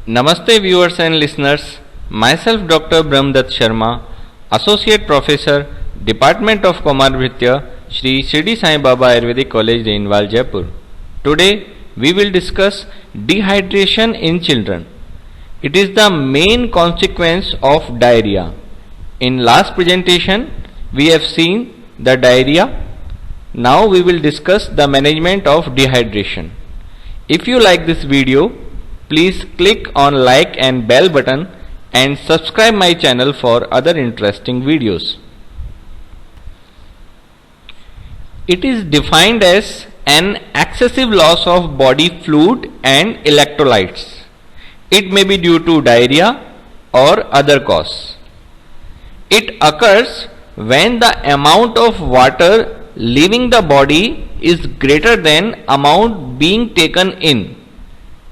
Namaste viewers and listeners. Myself Dr. Brahmdatt Sharma, Associate Professor, Department of Komarvritya, Shri Shirdi Sai Baba Ayurvedic College, Rainwal, Jaipur. Today we will discuss dehydration in children. It is the main consequence of diarrhea. In last presentation we have seen the diarrhea. Now we will discuss the management of dehydration. If you like this video, please click on like and bell button and subscribe my channel for other interesting videos. It is defined as an excessive loss of body fluid and electrolytes. It may be due to diarrhea or other cause. It occurs when the amount of water leaving the body is greater than amount being taken in.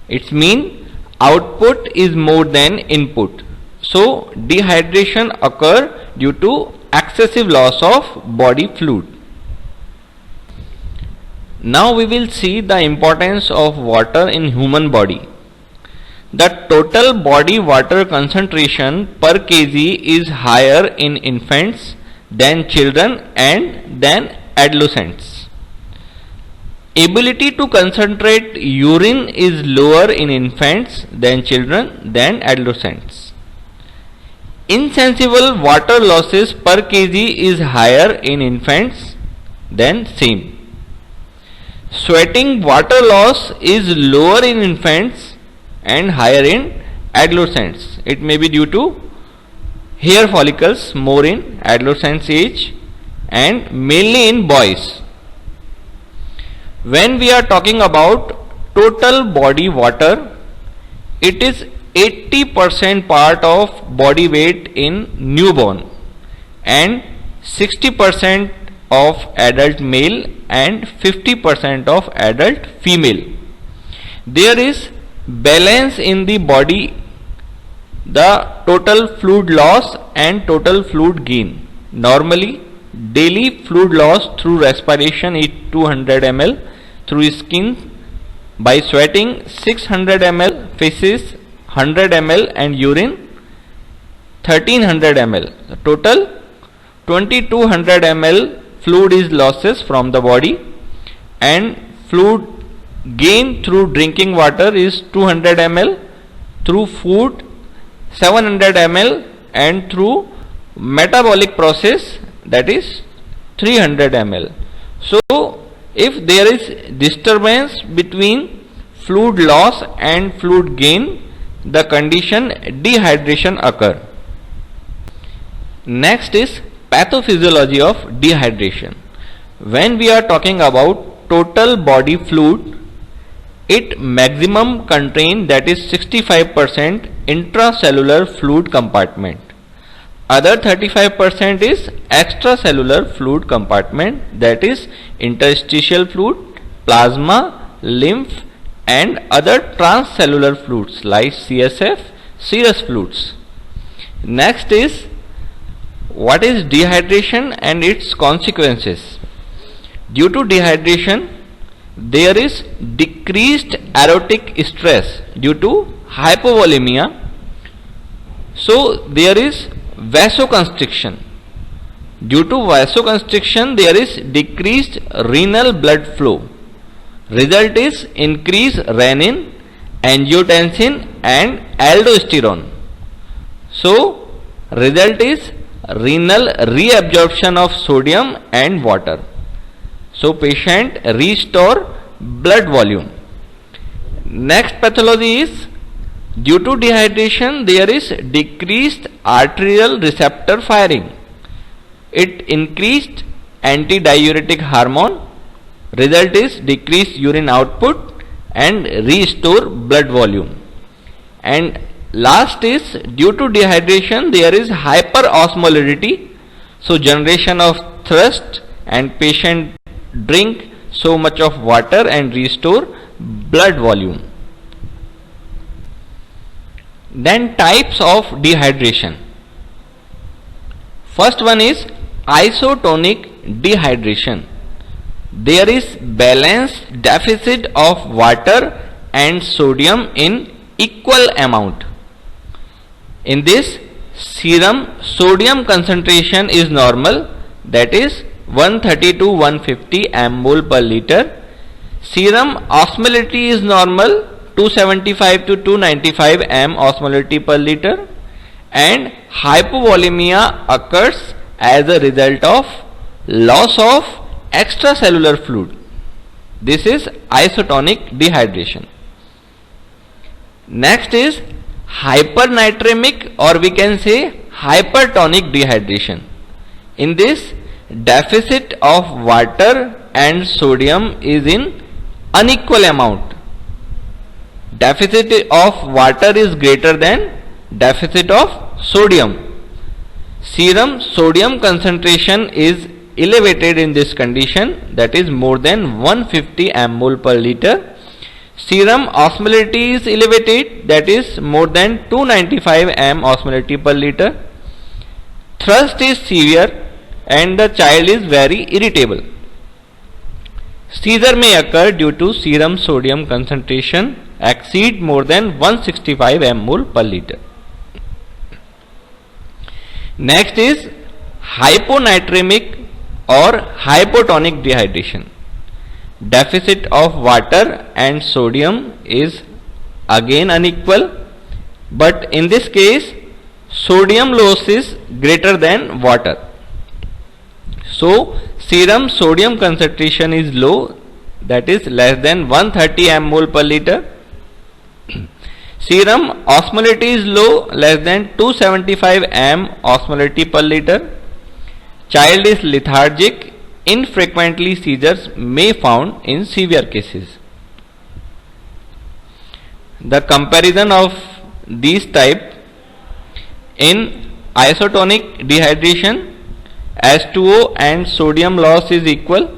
It means output is more than input. So dehydration occurs due to excessive loss of body fluid. Now we will see the importance of water in human body. The total body water concentration per kg is higher in infants than children and than adolescents. Ability to concentrate urine is lower in infants than children than adolescents. Insensible water losses per kg is higher in infants than same. Sweating water loss is lower in infants and higher in adolescents. It may be due to hair follicles more in adolescence age and mainly in boys. When we are talking about total body water, it is 80% part of body weight in newborn and 60% of adult male and 50% of adult female. There is balance in the body, the total fluid loss and total fluid gain. Normally daily fluid loss through respiration is 200 ml, through skin by sweating 600 ml, feces 100 ml and urine 1300 ml. The total 2200 ml fluid is losses from the body, and fluid gain through drinking water is 200 ml, through food 700 ml and through metabolic process, that is 300 ml. So if there is disturbance between fluid loss and fluid gain, the condition dehydration occur. Next is pathophysiology of dehydration. When we are talking about total body fluid, it maximum contain, that is 65% intracellular fluid compartment. Other 35% is extracellular fluid compartment, that is interstitial fluid, plasma, lymph and other transcellular fluids like CSF, serous fluids. Next is what is dehydration and its consequences. Due to dehydration, there is decreased aerotic stress due to hypovolemia. So there is vasoconstriction. Due to vasoconstriction, there is decreased renal blood flow. Result is increased renin, angiotensin and aldosterone. So result is renal reabsorption of sodium and water. So patient restore blood volume. Next pathology is due to dehydration, there is decreased arterial receptor firing. It increased antidiuretic hormone. Result is decreased urine output and restore blood volume. And last is due to dehydration, there is hyperosmolarity. So generation of thirst and patient drink so much of water and restore blood volume. Then types of dehydration. First one is isotonic dehydration. There is balanced deficit of water and sodium in equal amount. In this, serum sodium concentration is normal, that is 130 to 150 mmol per liter. Serum osmolarity is normal, 275 to 295 m osmolarity per liter, and hypovolemia occurs as a result of loss of extracellular fluid. This is isotonic dehydration. Next is hypernatremic, or we can say hypertonic dehydration. In this, deficit of water and sodium is in unequal amount. Deficit of water is greater than deficit of sodium. Serum sodium concentration is elevated in this condition, that is more than 150 mmol per liter. Serum osmolarity is elevated, that is more than 295 m osmolarity per liter. Thirst is severe and the child is very irritable. Seizure may occur due to serum sodium concentration exceed more than 165 mmol per liter. Next is hyponatremic or hypotonic dehydration. Deficit of water and sodium is again unequal, but in this case sodium loss is greater than water. So serum sodium concentration is low, that is less than 130 mmol per liter. Serum osmolarity is low, less than 275 m osmolarity per liter. Child is lethargic. Infrequently seizures may found in severe cases. The comparison of these type: in isotonic dehydration, H2O and sodium loss is equal.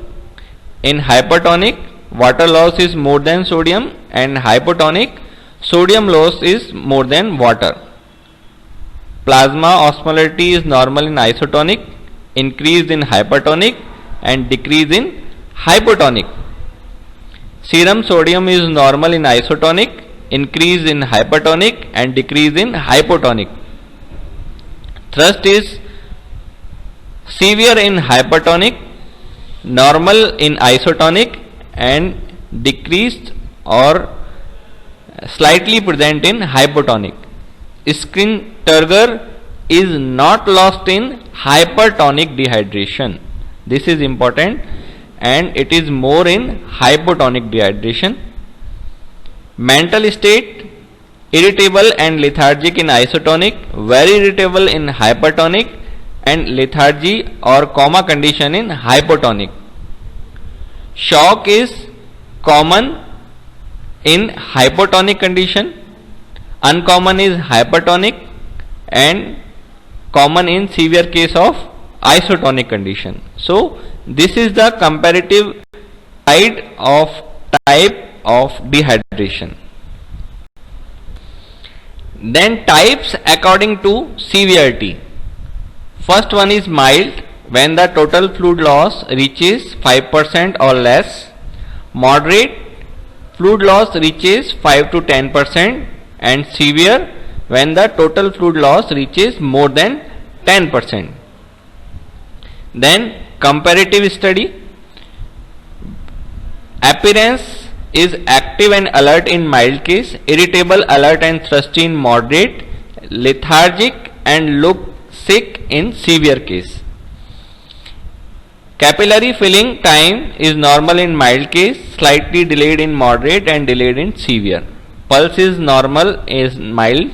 In hypertonic, water loss is more than sodium, and hypotonic, sodium loss is more than water. Plasma osmolarity is normal in isotonic, increased in hypertonic, and decrease in hypotonic. Serum sodium is normal in isotonic, increase in hypertonic, and decrease in hypotonic. Thirst is severe in hypertonic, normal in isotonic, and decreased or slightly present in hypotonic. Skin turgor is not lost in hypertonic dehydration. This is important, and it is more in hypotonic dehydration. Mental state: irritable and lethargic in isotonic, very irritable in hypertonic, and lethargy or coma condition in hypotonic. Shock is common in hypotonic condition, uncommon is hypertonic, and common in severe case of isotonic condition. So this is the comparative side of type of dehydration. Then types according to severity. First one is mild, when the total fluid loss reaches 5% or less. Moderate, fluid loss reaches 5 to 10%, and severe, when the total fluid loss reaches more than 10%. Then comparative study. Appearance is active and alert in mild case, irritable, alert and thirsty in moderate, lethargic and look sick in severe case. Capillary filling time is normal in mild case, slightly delayed in moderate, and delayed in severe. Pulse is normal in mild,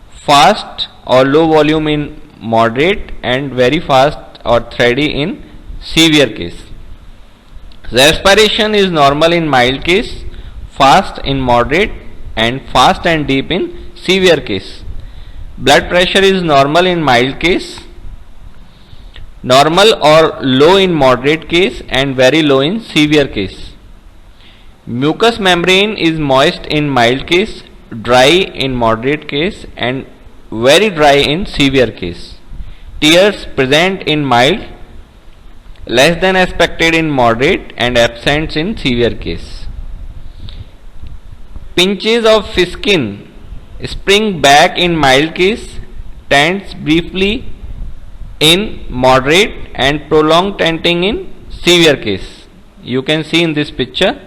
fast or low volume in moderate, and very fast or thready in severe case. Respiration is normal in mild case, fast in moderate, and fast and deep in severe case. Blood pressure is normal in mild case, normal or low in moderate case, and very low in severe case. Mucous membrane is moist in mild case, dry in moderate case, and very dry in severe case. Tears present in mild, less than expected in moderate, and absent in severe case. Pinches of skin spring back in mild case, tents briefly in moderate, and prolonged tenting in severe case. You can see in this picture,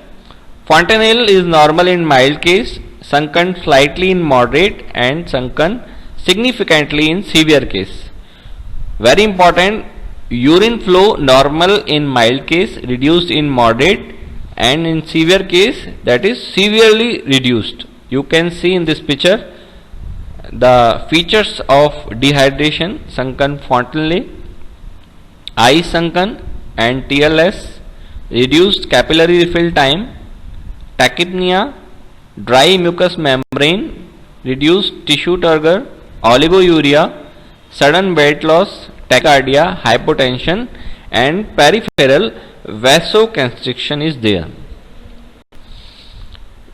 fontanelle is normal in mild case, sunken slightly in moderate, and sunken significantly in severe case. Very important, urine flow normal in mild case, reduced in moderate, and in severe case that is severely reduced. You can see in this picture the features of dehydration: sunken fontanelle, eye sunken and tearless, reduced capillary refill time, tachypnea, dry mucous membrane, reduced tissue turgor, oliguria, sudden weight loss, tachycardia, hypotension, and peripheral vasoconstriction is there.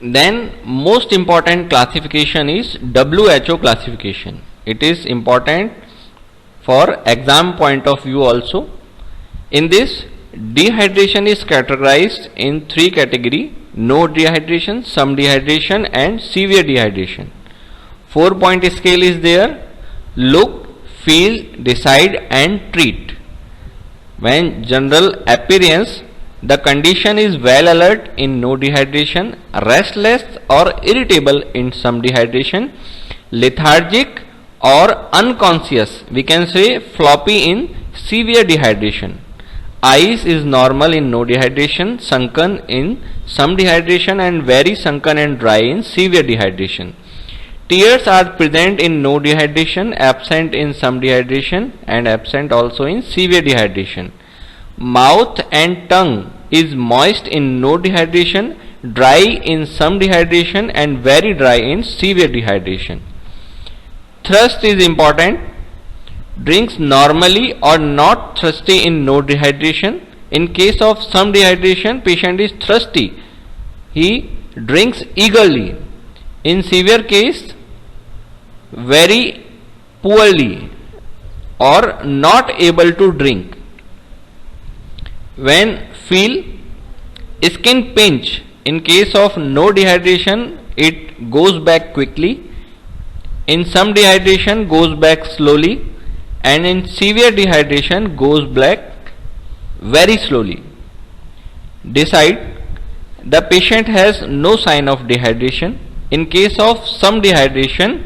Then most important classification is WHO classification. It is important for exam point of view also. In this, dehydration is categorized in three categories: no dehydration, some dehydration, and severe dehydration. 4-point scale is there: look, feel, decide, and treat. When general appearance, the condition is well alert in no dehydration, restless or irritable in some dehydration, lethargic or unconscious, we can say floppy in severe dehydration. Eyes is normal in no dehydration, sunken in some dehydration, and very sunken and dry in severe dehydration. Tears are present in no dehydration, absent in some dehydration, and absent also in severe dehydration. Mouth and tongue is moist in no dehydration, dry in some dehydration, and very dry in severe dehydration. Thirst is important. Drinks normally or not thirsty in no dehydration. In case of some dehydration, patient is thirsty. He drinks eagerly. In severe case, very poorly or not able to drink. When feel, skin pinch, in case of no dehydration it goes back quickly, in some dehydration goes back slowly, and in severe dehydration goes back very slowly. Decide, the patient has no sign of dehydration. In case of some dehydration,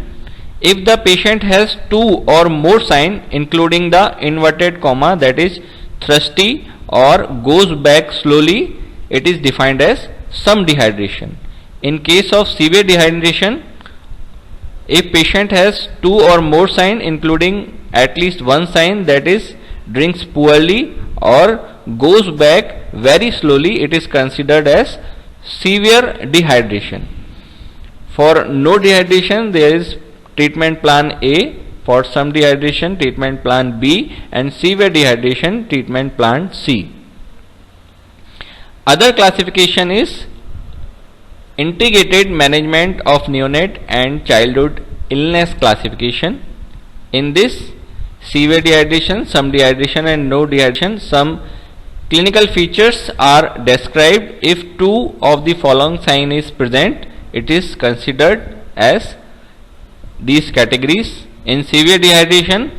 if the patient has two or more signs including the inverted comma, that is thirsty or goes back slowly, it is defined as some dehydration. In case of severe dehydration, if patient has two or more signs including at least one sign, that is drinks poorly or goes back very slowly, it is considered as severe dehydration. For no dehydration, there is treatment plan A, for some dehydration treatment plan B, and severe dehydration treatment plan C. Other classification is integrated management of neonate and childhood illness classification. In this, severe dehydration, some dehydration, and no dehydration, some clinical features are described. If two of the following sign is present, it is considered as these categories. In severe dehydration,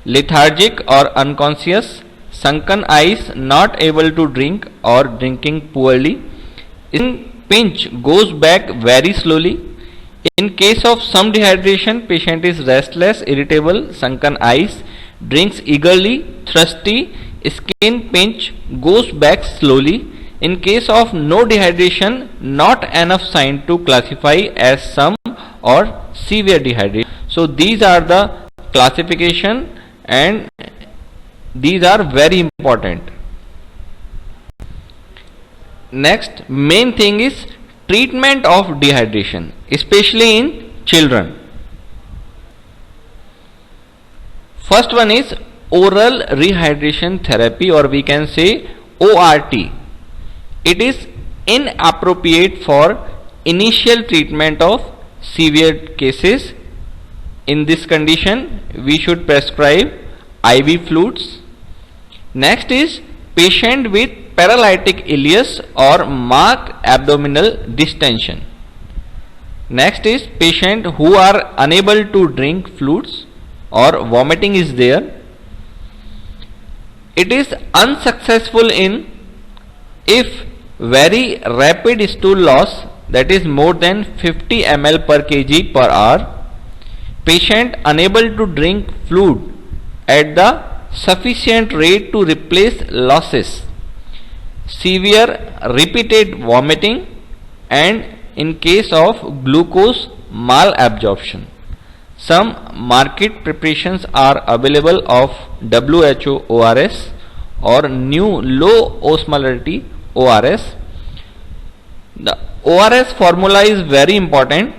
lethargic or unconscious, sunken eyes, not able to drink or drinking poorly, in pinch goes back very slowly. In case of some dehydration, patient is restless, irritable, sunken eyes, drinks eagerly, thirsty, skin pinch, goes back slowly. In case of no dehydration, not enough sign to classify as some or severe dehydration. So these are the classification, and these are very important. Next main thing is treatment of dehydration, especially in children. First one is oral rehydration therapy, or we can say ORT. It is inappropriate for initial treatment of severe cases. In this condition, we should prescribe IV fluids. Next is patient with paralytic ileus or marked abdominal distension. Next is patient who are unable to drink fluids or vomiting is there. It is unsuccessful in if very rapid stool loss, that is more than 50 ml per kg per hour, patient unable to drink fluid at the sufficient rate to replace losses, severe repeated vomiting, and in case of glucose malabsorption. Some market preparations are available of WHO ORS or new low osmolarity ORS. The ORS formula is very important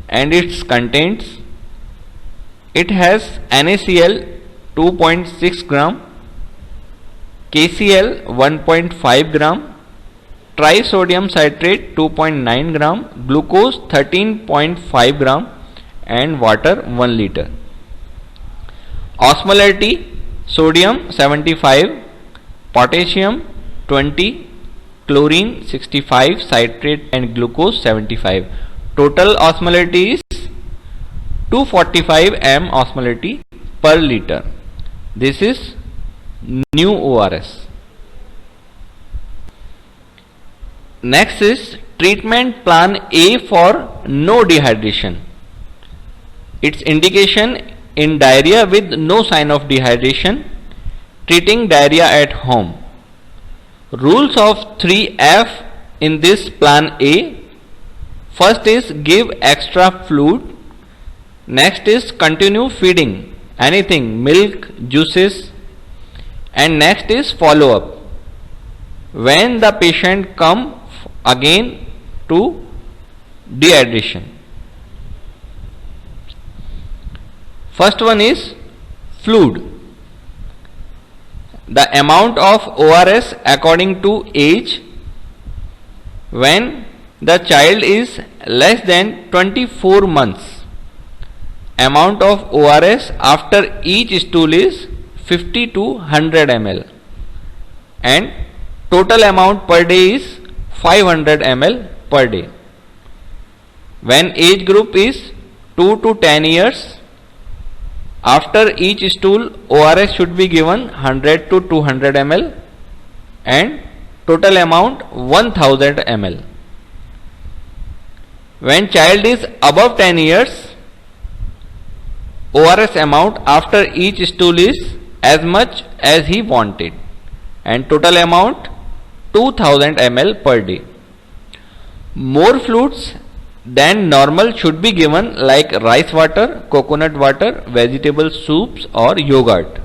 and its contents, it has NaCl 2.6 gram, KCl 1.5 gram, trisodium citrate 2.9 gram, glucose 13.5 gram, and water 1 liter. Osmolarity: sodium 75, potassium 20, chlorine 65, citrate and glucose 75. Total osmolarity is 245 m osmolarity per liter. This is new ORS. Next is treatment plan A for no dehydration. Its indication in diarrhea with no sign of dehydration, treating diarrhea at home. Rules of 3F in this plan A. First is give extra fluid. Next is continue feeding anything, milk, juices. And next is follow up. When the patient come again to dehydration. First one is fluid. The amount of ORS according to age. When the child is less than 24 months, amount of ORS after each stool is 50 to 100 ml and total amount per day is 500 ml per day. When age group is 2 to 10 years, after each stool ORS should be given 100 to 200 ml and total amount 1000 ml. When child is above 10 years, ORS amount after each stool is as much as he wanted and total amount 2000 ml per day. More fluids than normal should be given like rice water, coconut water, vegetable soups or yogurt.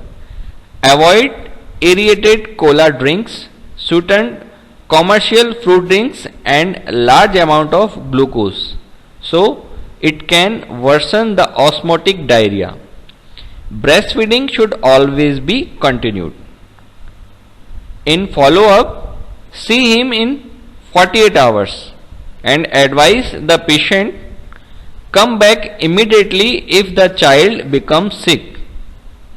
Avoid aerated cola drinks, sweetened commercial fruit drinks and large amount of glucose. So it can worsen the osmotic diarrhea. Breastfeeding should always be continued. In follow up, see him in 48 hours and advise the patient come back immediately if the child becomes sick.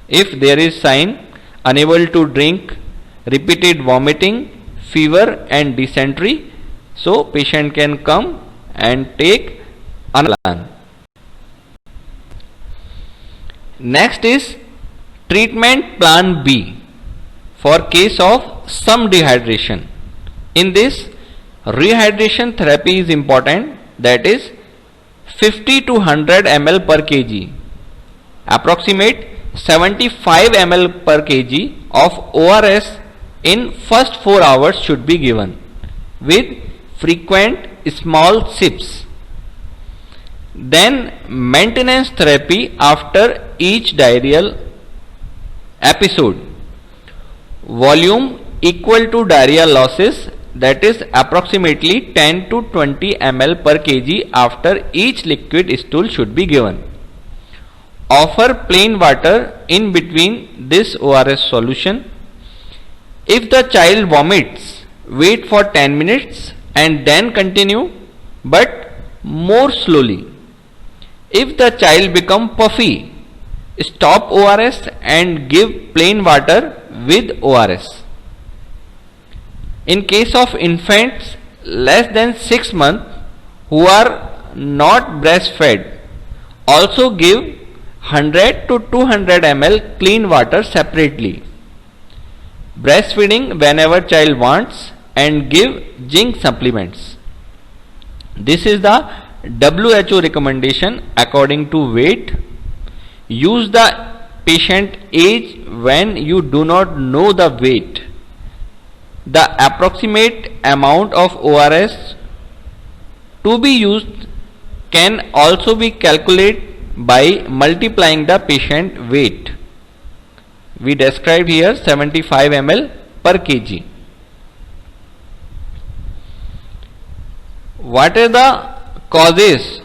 If there is sign unable to drink, repeated vomiting, fever and dysentery, so patient can come and take another plan. Next is treatment plan B for case of some dehydration. In this, rehydration therapy is important, that is 50 to 100 ml per kg. Approximate 75 ml per kg of ORS in first 4 hours should be given with frequent small sips. Then maintenance therapy after each diarrheal episode. Volume equal to diarrhea losses, that is approximately 10 to 20 ml per kg after each liquid stool should be given. Offer plain water in between this ORS solution. If the child vomits, wait for 10 minutes and then continue, but more slowly. If the child become puffy, stop ORS and give plain water with ORS. In case of infants less than 6 months who are not breastfed, also give 100 to 200 ml clean water separately. Breastfeeding whenever child wants and give zinc supplements. This is the WHO recommendation according to weight. Use the patient age when you do not know the weight. The approximate amount of ORS to be used can also be calculated by multiplying the patient weight. We described here 75 ml per kg. What are the causes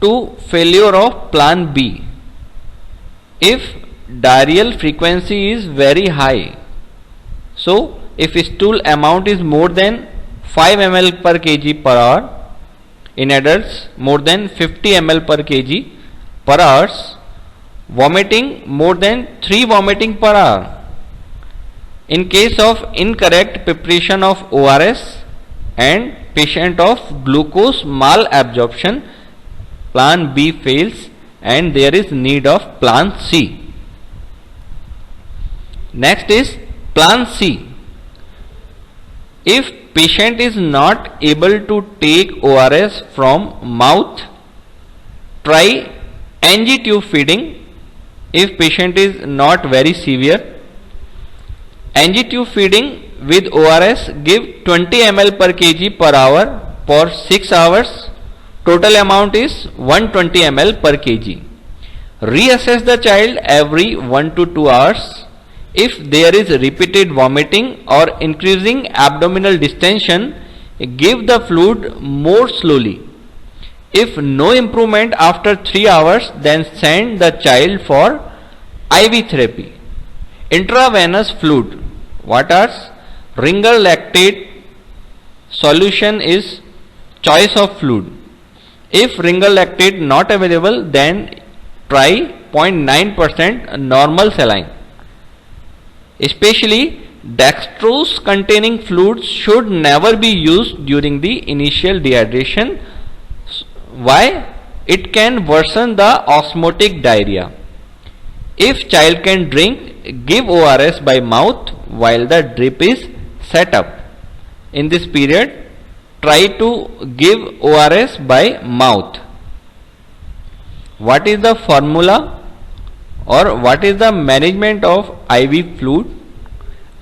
to failure of plan B? If diarrheal frequency is very high, so if stool amount is more than 5 ml per kg per hour, in adults more than 50 ml per kg per hour, vomiting more than 3 vomiting per hour. In case of incorrect preparation of ORS and patient of glucose malabsorption, plan B fails and there is need of plan C. Next is plan C. If patient is not able to take ORS from mouth, try NG tube feeding. If patient is not very severe, NG tube feeding with ORS, give 20 ml per kg per hour for 6 hours. Total amount is 120 ml per kg. Reassess the child every 1 to 2 hours. If there is repeated vomiting or increasing abdominal distension, give the fluid more slowly. If no improvement after 3 hours, then send the child for IV therapy. Intravenous fluid. What are? Ringer lactate solution is choice of fluid. If ringer lactate not available, then try 0.9% normal saline. Especially dextrose containing fluids should never be used during the initial dehydration. Why? It can worsen the osmotic diarrhea. If child can drink, give ORS by mouth while the drip is set up. In this period, try to give ORS by mouth. What is the formula or what is the management of IV fluid?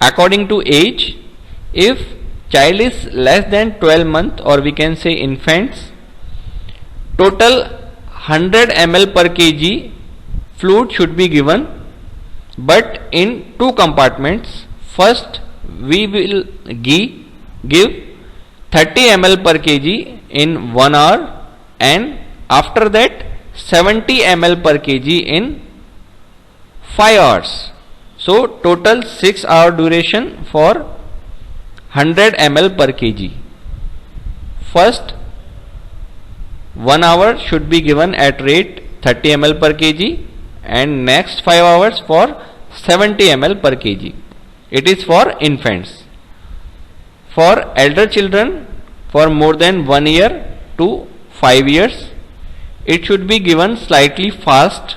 According to age, if child is less than 12 months or we can say infants, total 100 ml per kg fluid should be given, but in 2 compartments. First we will give 30 ml per kg in 1 hour and after that 70 ml per kg in 5 hours. So total 6 hour duration for 100 ml per kg. First 1 hour should be given at rate 30 ml per kg and next 5 hours for 70 ml per kg. It is for infants. For elder children, for more than 1 year to 5 years, it should be given slightly fast,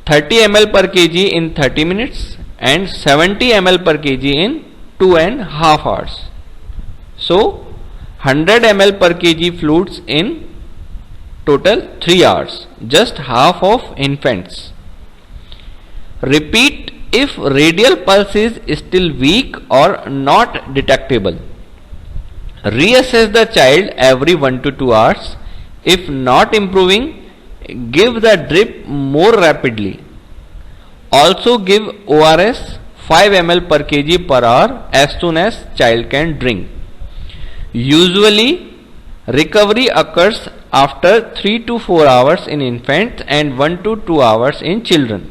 30 ml per kg in 30 minutes and 70 ml per kg in 2.5 hours. So 100 ml per kg fluids in total 3 hours, just half of infants. Repeat if radial pulse is still weak or not detectable. Reassess the child every 1 to 2 hours. If not improving, give the drip more rapidly. Also give ORS 5 ml per kg per hour as soon as child can drink. Usually recovery occurs after 3 to 4 hours in infants and 1 to 2 hours in children.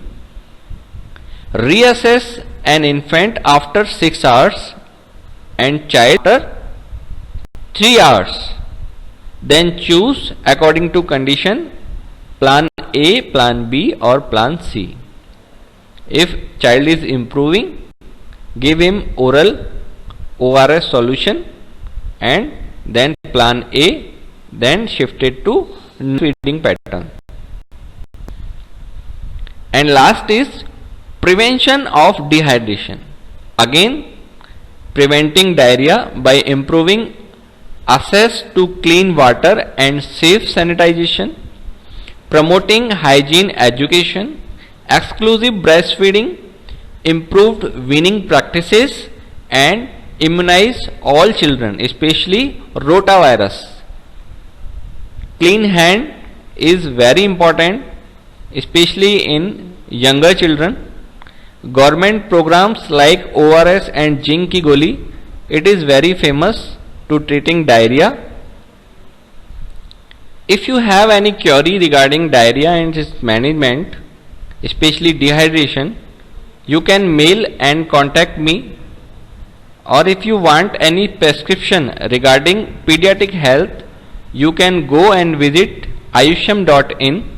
Reassess an infant after 6 hours and child after 3 hours. Then choose according to condition plan A, plan B or plan C. If child is improving, give him oral ORS solution and then plan A then shifted to feeding pattern. And last is prevention of dehydration. Again, preventing diarrhea by improving access to clean water and safe sanitization, promoting hygiene education, exclusive breastfeeding, improved weaning practices, and immunize all children, especially rotavirus. Clean hand is very important, especially in younger children. Government programs like ORS and Zinc ki Goli, it is very famous to treating diarrhea. If you have any query regarding diarrhea and its management, especially dehydration, you can mail and contact me. Or if you want any prescription regarding pediatric health, you can go and visit ayusham.in.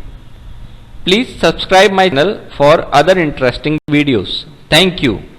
Please subscribe my channel for other interesting videos. Thank you.